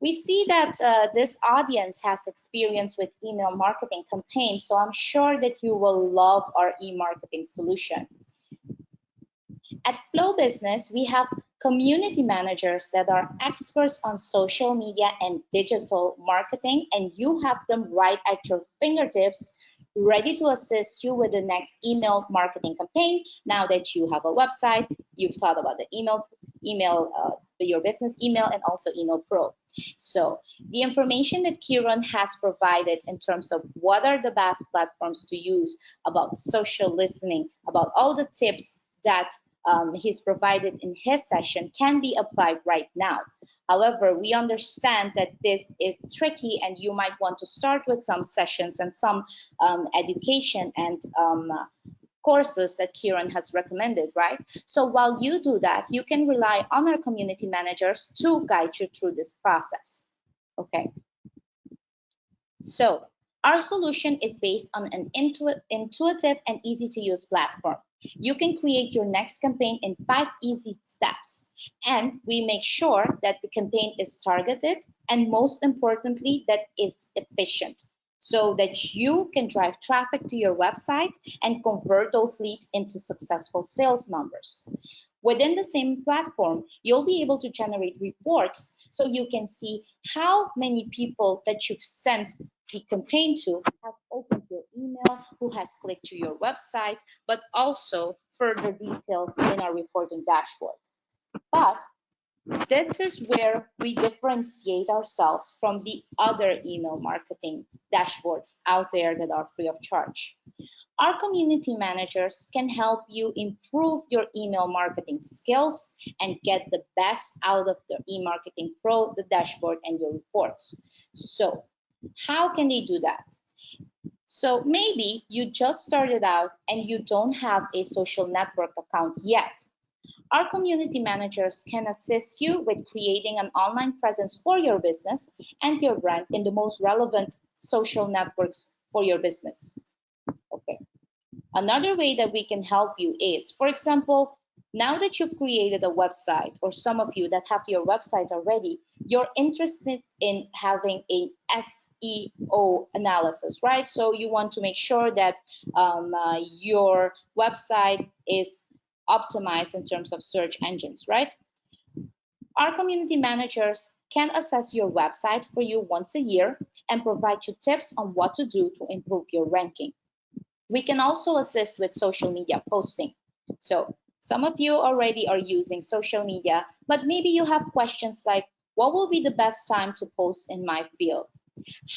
we see that this audience has experience with email marketing campaigns. So I'm sure that you will love our e-marketing solution. At Flow Business, we have community managers that are experts on social media and digital marketing, and you have them right at your fingertips, ready to assist you with the next email marketing campaign. Now that you have a website, you've thought about the your business email, and also Email Pro. So the information that Kieran has provided in terms of what are the best platforms to use, about social listening, about all the tips that he's provided in his session can be applied right now. However, we understand that this is tricky, and you might want to start with some sessions and some education and courses that Kieran has recommended, right? So while you do that, you can rely on our community managers to guide you through this process. Okay. So our solution is based on an intuitive and easy to use platform. You can create your next campaign in 5 easy steps, and we make sure that the campaign is targeted, and most importantly, that it's efficient, so that you can drive traffic to your website and convert those leads into successful sales numbers. Within the same platform, you'll be able to generate reports so you can see how many people that you've sent the campaign to have opened your email, who has clicked to your website, but also further details in our reporting dashboard. But this is where we differentiate ourselves from the other email marketing dashboards out there that are free of charge. Our community managers can help you improve your email marketing skills and get the best out of the eMarketing Pro, the dashboard, and your reports. So how can they do that? So maybe you just started out and you don't have a social network account yet. Our community managers can assist you with creating an online presence for your business and your brand in the most relevant social networks for your business. Okay. Another way that we can help you is, for example, now that you've created a website, or some of you that have your website already, you're interested in having an SEO analysis, right? So you want to make sure that your website is optimized in terms of search engines, right? Our community managers can assess your website for you once a year and provide you tips on what to do to improve your ranking. We can also assist with social media posting. So some of you already are using social media, but maybe you have questions like, what will be the best time to post in my field?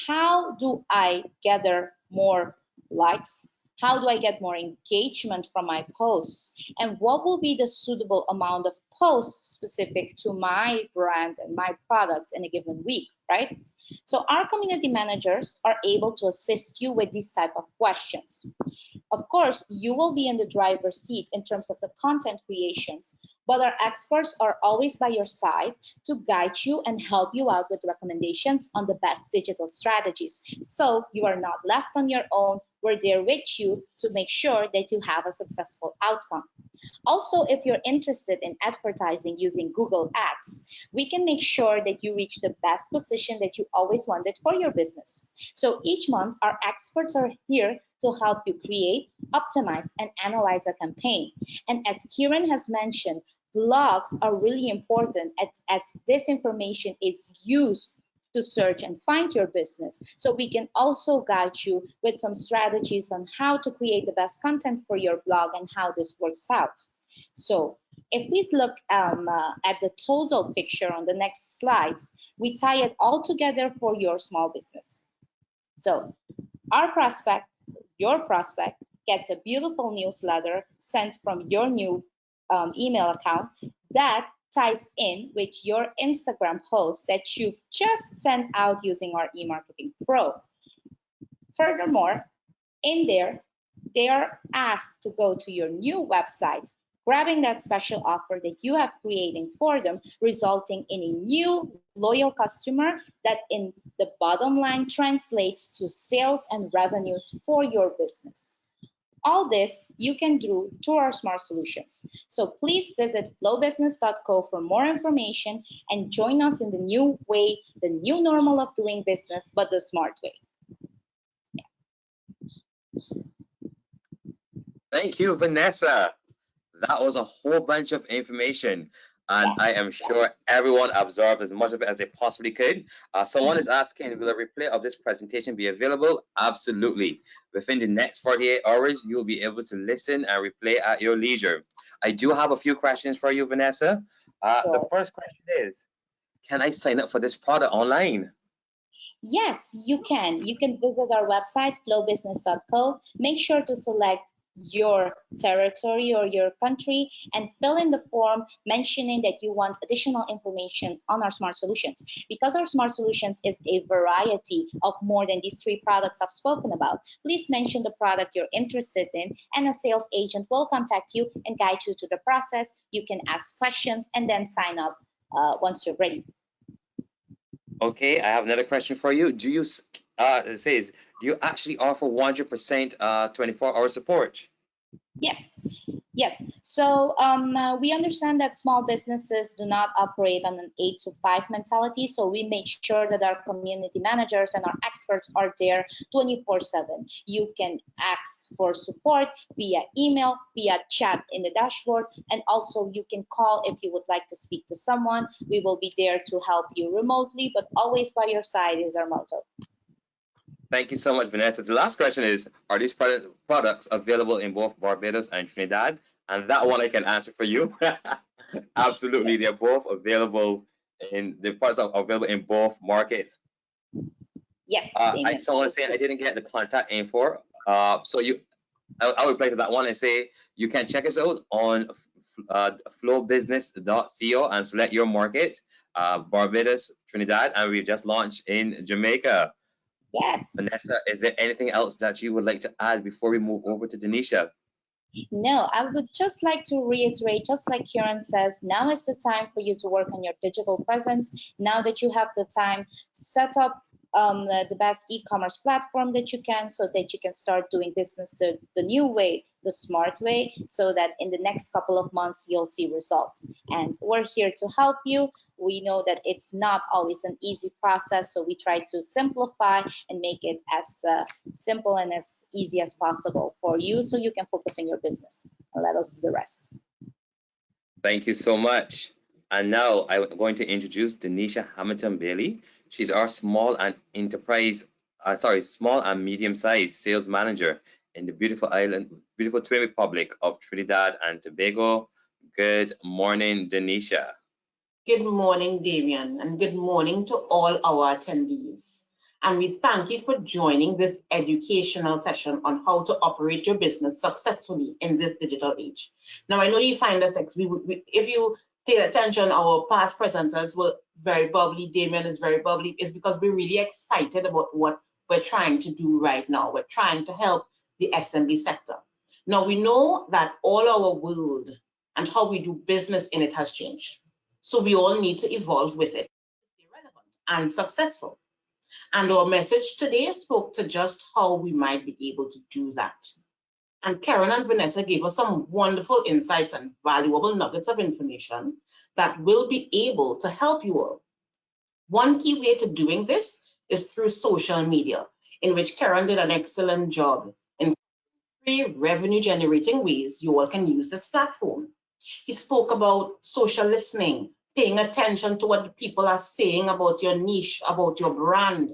How do I gather more likes? How do I get more engagement from my posts? And what will be the suitable amount of posts specific to my brand and my products in a given week, right? So our community managers are able to assist you with these type of questions. Of course, you will be in the driver's seat in terms of the content creations, but our experts are always by your side to guide you and help you out with recommendations on the best digital strategies. So you are not left on your own. We're there with you to make sure that you have a successful outcome. Also, if you're interested in advertising using Google Ads, we can make sure that you reach the best position that you always wanted for your business. So each month, our experts are here to help you create, optimize, and analyze a campaign. And as Kieran has mentioned, blogs are really important as this information is used to search and find your business. So we can also guide you with some strategies on how to create the best content for your blog and how this works out. So if we look at the total picture on the next slides, we tie it all together for your small business. So our prospect, your prospect, gets a beautiful newsletter sent from your new email account that ties in with your Instagram post that you've just sent out using our eMarketing Pro. Furthermore, in there, they are asked to go to your new website, grabbing that special offer that you have created for them, resulting in a new loyal customer that in the bottom line translates to sales and revenues for your business. All this you can do through our smart solutions. So please visit flowbusiness.co for more information and join us in the new way, the new normal of doing business, but the smart way. Thank you, Vanessa. That was a whole bunch of information, and Yes. I am sure everyone absorbed as much of it as they possibly could. Someone is asking, will a replay of this presentation be available? Absolutely. Within the next 48 hours, you'll be able to listen and replay at your leisure. I do have a few questions for you, Vanessa. The first question is, can I sign up for this product online? Yes, you can. You can visit our website, flowbusiness.co. Make sure to select your territory or your country and fill in the form mentioning that you want additional information on our smart solutions. Because our smart solutions is a variety of more than these 3 products I've spoken about, please mention the product you're interested in and a sales agent will contact you and guide you to the process. You can ask questions and then sign up once you're ready. Okay, I have another question for you. Do you it says, do you actually offer 100% 24-hour support? Yes. Yes. So we understand that small businesses do not operate on an 8 to 5 mentality. So we make sure that our community managers and our experts are there 24/7. You can ask for support via email, via chat in the dashboard, and also you can call if you would like to speak to someone. We will be there to help you remotely, but always by your side is our motto. Thank you so much, Vanessa. The last question is, are these products available in both Barbados and Trinidad? And that one I can answer for you. Absolutely, they're both available the products are available in both markets. Yes. Someone saying I didn't get the contact info. So I would reply to that one and say you can check us out on flowbusiness.co and select your market, Barbados, Trinidad, and we just launched in Jamaica. Yes. Vanessa, is there anything else that you would like to add before we move over to Denisha? No, I would just like to reiterate, just like Kieran says, now is the time for you to work on your digital presence. Now that you have the time, set up the best e-commerce platform that you can so that you can start doing business the new way, the smart way, so that in the next couple of months you'll see results. And we're here to help you. We know that it's not always an easy process, so we try to simplify and make it as simple and as easy as possible for you so you can focus on your business and let us do the rest. Thank you so much. And now I'm going to introduce Denisha Hamilton Bailey. She's our small and medium-sized sales manager in the beautiful Twin Republic of Trinidad and Tobago. Good morning, Denisha. Good morning, Damian, and good morning to all our attendees. And we thank you for joining this educational session on how to operate your business successfully in this digital age. Now, I know you find us, if you paid attention, our past presenters were very bubbly. Damian is very bubbly. It's because we're really excited about what we're trying to do right now. We're trying to help the SMB sector. Now, we know that all our world and how we do business in it has changed. So we all need to evolve with it, stay relevant and successful. And our message today spoke to just how we might be able to do that. And Karen and Vanessa gave us some wonderful insights and valuable nuggets of information that will be able to help you all. One key way to doing this is through social media, in which Karen did an excellent job in 3 revenue generating ways you all can use this platform. He spoke about social listening, paying attention to what the people are saying about your niche, about your brand.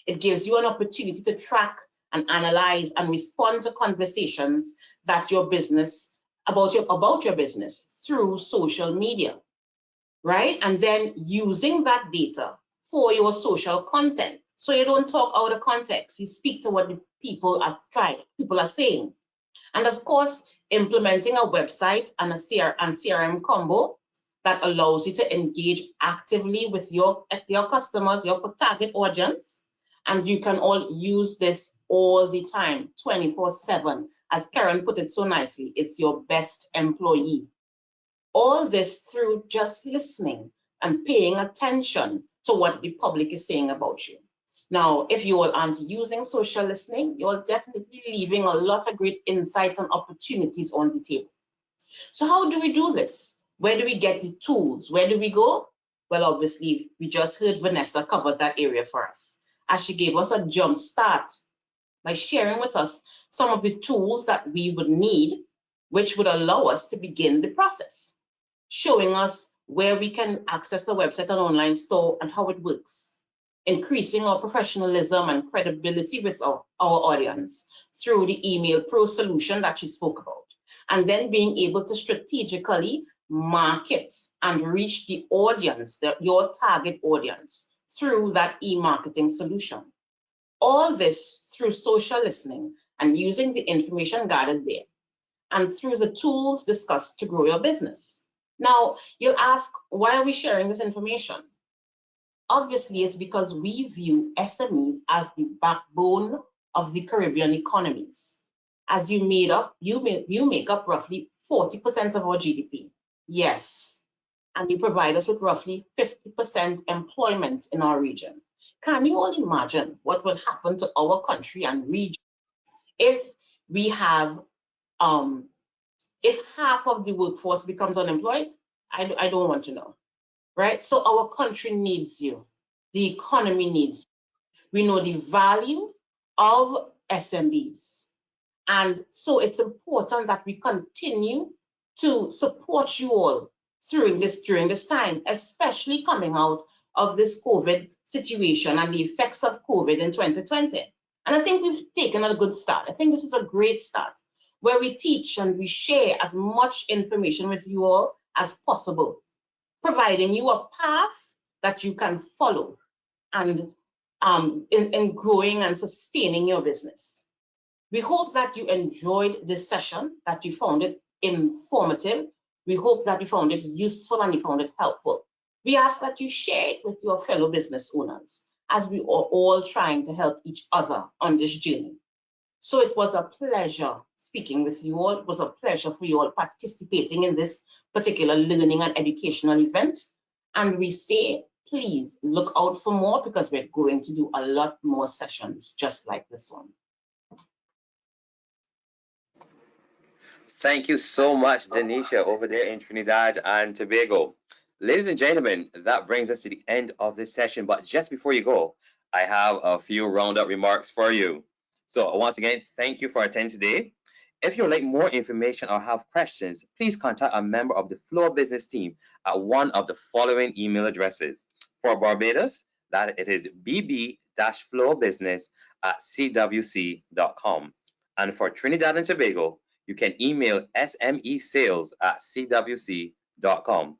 It gives you an opportunity to track and analyze and respond to conversations that your business about your business through social media, right? And then using that data for your social content. So you don't talk out of context. You speak to what the people are saying. And of course, implementing a website and a CRM combo that allows you to engage actively with your customers, your target audience. And you can all use this all the time, 24/7. As Karen put it so nicely, it's your best employee. All this through just listening and paying attention to what the public is saying about you. Now, if you all aren't using social listening, you're definitely leaving a lot of great insights and opportunities on the table. So how do we do this? Where do we get the tools? Where do we go? Well, obviously, we just heard Vanessa cover that area for us, as she gave us a jump start by sharing with us some of the tools that we would need, which would allow us to begin the process, showing us where we can access the website and online store and how it works, increasing our professionalism and credibility with our audience through the email pro solution that she spoke about, and then being able to strategically market and reach the audience, your target audience, through that e-marketing solution. All this through social listening and using the information gathered there, and through the tools discussed to grow your business. Now, you'll ask, why are we sharing this information? Obviously, it's because we view SMEs as the backbone of the Caribbean economies. As you make up roughly 40% of our GDP. Yes, and you provide us with roughly 50% employment in our region. Can you all imagine what will happen to our country and region if we have if half of the workforce becomes unemployed? I don't want to know, right? So our country needs you. The economy needs you. We know the value of SMBs. And so it's important that we continue to support you all during this time, especially coming out of this COVID situation and the effects of COVID in 2020. And I think we've taken a good start. I think this is a great start, where we teach and we share as much information with you all as possible, providing you a path that you can follow and in growing and sustaining your business. We hope that you enjoyed this session, that you found it informative. We hope that you found it useful and you found it helpful. We ask that you share it with your fellow business owners, as we are all trying to help each other on this journey. So it was a pleasure speaking with you all. It was a pleasure for you all participating in this particular learning and educational event. And we say, please look out for more, because we're going to do a lot more sessions just like this one. Thank you so much, Denisha, over there in Trinidad and Tobago. Ladies and gentlemen, that brings us to the end of this session. But just before you go, I have a few roundup remarks for you. So once again, thank you for attending today. If you would like more information or have questions, please contact a member of the Flow Business team at one of the following email addresses. For Barbados, that it is bb-flowbusiness@cwc.com. And for Trinidad and Tobago, you can email smesales@cwc.com.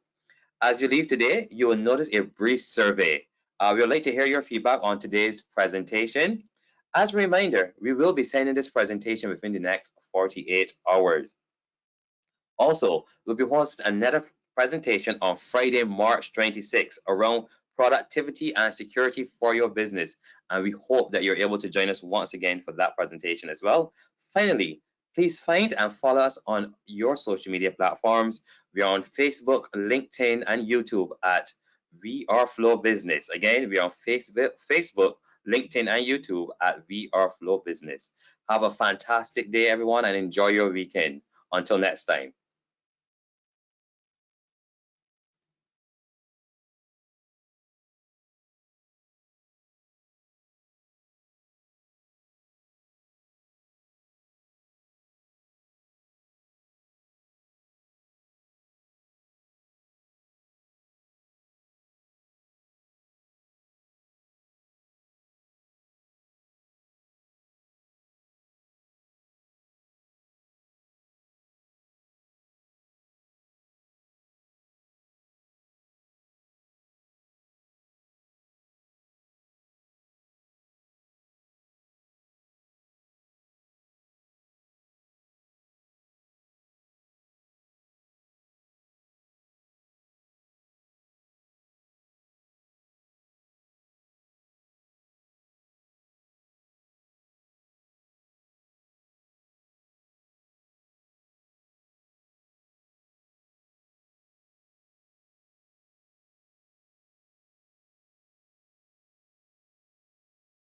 As you leave today, you will notice a brief survey. We would like to hear your feedback on today's presentation. As a reminder, we will be sending this presentation within the next 48 hours. Also, we'll be hosting another presentation on Friday, March 26, around productivity and security for your business. And we hope that you're able to join us once again for that presentation as well. Finally, please find and follow us on your social media platforms. We are on Facebook, LinkedIn, and YouTube at We Are Flow Business. Again, we are on Facebook, LinkedIn, and YouTube at We Are Flow Business. Have a fantastic day, everyone, and enjoy your weekend. Until next time.